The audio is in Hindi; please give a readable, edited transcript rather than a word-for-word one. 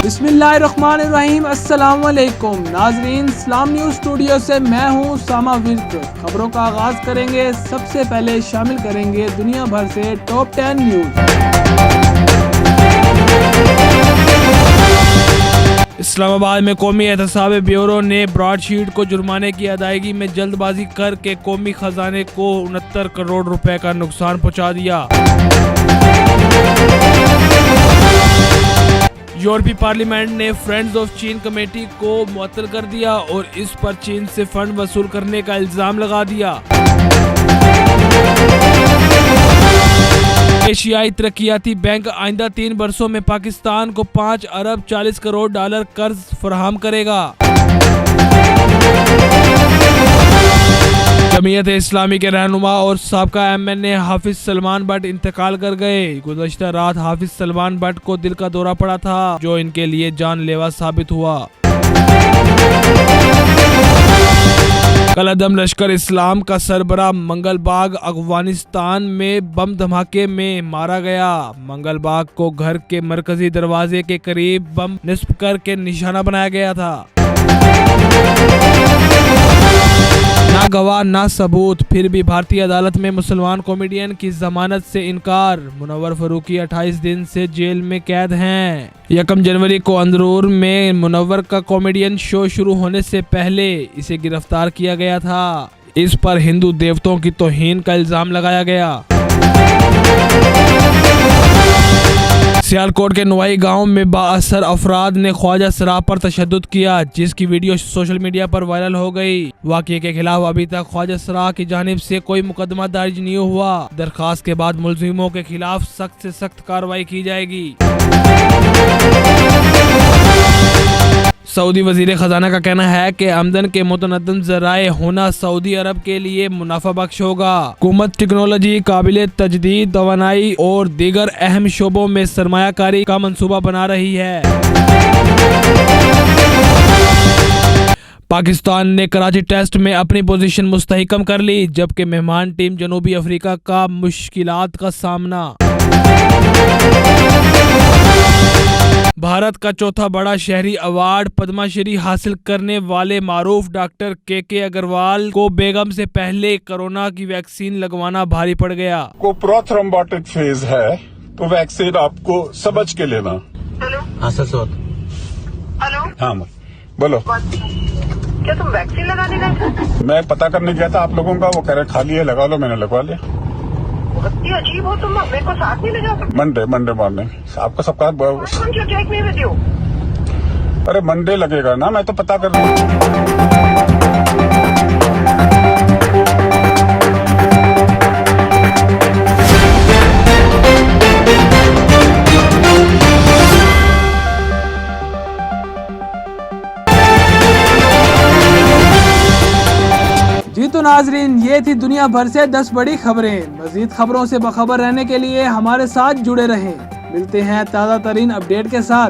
बिस्मिल्लाहिर्रहमानिर्रहीम। अस्सलाम वालेकुम नाजरीन, इस्लाम न्यूज़ स्टूडियो से मैं हूँ सामा विर्क। खबरों का आगाज करेंगे। सबसे पहले शामिल करेंगे दुनिया भर से टॉप 10 न्यूज़। इस्लामाबाद में कौमी एहतसाब ब्यूरो ने ब्रॉडशीट को जुर्माने की अदायगी में जल्दबाजी करके कौमी खजाने को 69 करोड़ रुपए का नुकसान पहुंचा दिया। यूरोपीय पार्लियामेंट ने फ्रेंड्स ऑफ चीन कमेटी को मुअत्तल कर दिया और इस पर चीन से फंड वसूल करने का इल्जाम लगा दिया। एशियाई तरक्कियाती बैंक आइंदा 3 वर्षों में पाकिस्तान को 5 अरब 40 करोड़ डॉलर कर्ज फराहम करेगा। जमीयत इस्लामी के रहनुमा और साबका MNA हाफिज सलमान भट्ट इंतकाल कर गए। गुज़श्ता रात हाफिज सलमान भट्ट को दिल का दौरा पड़ा था, जो इनके लिए जानलेवा साबित हुआ। कलअदम लश्कर इस्लाम का सरबराह मंगलबाग अफगानिस्तान में बम धमाके में मारा गया। मंगलबाग को घर के मरकजी दरवाजे के करीब बम निस्ब करके निशाना बनाया गया था। ना गवाह ना सबूत, फिर भी भारतीय अदालत में मुसलमान कॉमेडियन की जमानत से इनकार। मुनव्वर फारूकी 28 दिन से जेल में कैद हैं। 1 जनवरी को अंदरूर में मुनव्वर का कॉमेडियन शो शुरू होने से पहले इसे गिरफ्तार किया गया था। इस पर हिंदू देवताओं की तौहीन का इल्जाम लगाया गया। सियालकोट के नुआई गांव में बाअसर अफराद ने ख्वाजा सराफ पर तशद्दुद किया, जिसकी वीडियो सोशल मीडिया पर वायरल हो गई। वाक़ये के खिलाफ अभी तक ख्वाजा सराफ की जानिब से कोई मुकदमा दर्ज नहीं हुआ। दरखास्त के बाद मुलजिमों के खिलाफ सख्त से सख्त कार्रवाई की जाएगी। सऊदी वजीर खजाना का कहना है कि आमदन के मुतनद्दिम ज़राए होना सऊदी अरब के लिए मुनाफा बख्श होगा। हुकूमत टेक्नोलॉजी, काबिल तजदीद तवानाई और दीगर अहम शोबों में सरमायाकारी का मंसूबा बना रही है। पाकिस्तान ने कराची टेस्ट में अपनी पोजीशन मुस्तहकम कर ली, जबकि मेहमान टीम जनूबी अफ्रीका का मुश्किलात का सामना। भारत का चौथा बड़ा शहरी अवार्ड पद्मश्री हासिल करने वाले मारूफ डॉक्टर के अग्रवाल को बेगम से पहले कोरोना की वैक्सीन लगवाना भारी पड़ गया। को प्रोथ्रोम्बोटिक फेज है, तो वैक्सीन आपको समझ के लेना। हेलो। हाँ सर। हेलो। हाँ बोलो। क्या तुम वैक्सीन लगाने गए थे? मैं पता करने गया था आप लोगों का, वो कह रहे खाली है, लगा लो। मैंने लगवा लिया। बहुत ही अजीब हो तुम, मेरे को साथ नहीं ले जा सकते? मंडे मॉर्निंग आपका सबका टेक मी विद यू। अरे मंडे लगेगा ना, मैं तो पता कर रहा हूँ। जी तो नाजरीन, ये थी दुनिया भर से 10 बड़ी खबरें। मजीद खबरों से बखबर रहने के लिए हमारे साथ जुड़े रहें। मिलते हैं ताज़ा तरीन अपडेट के साथ।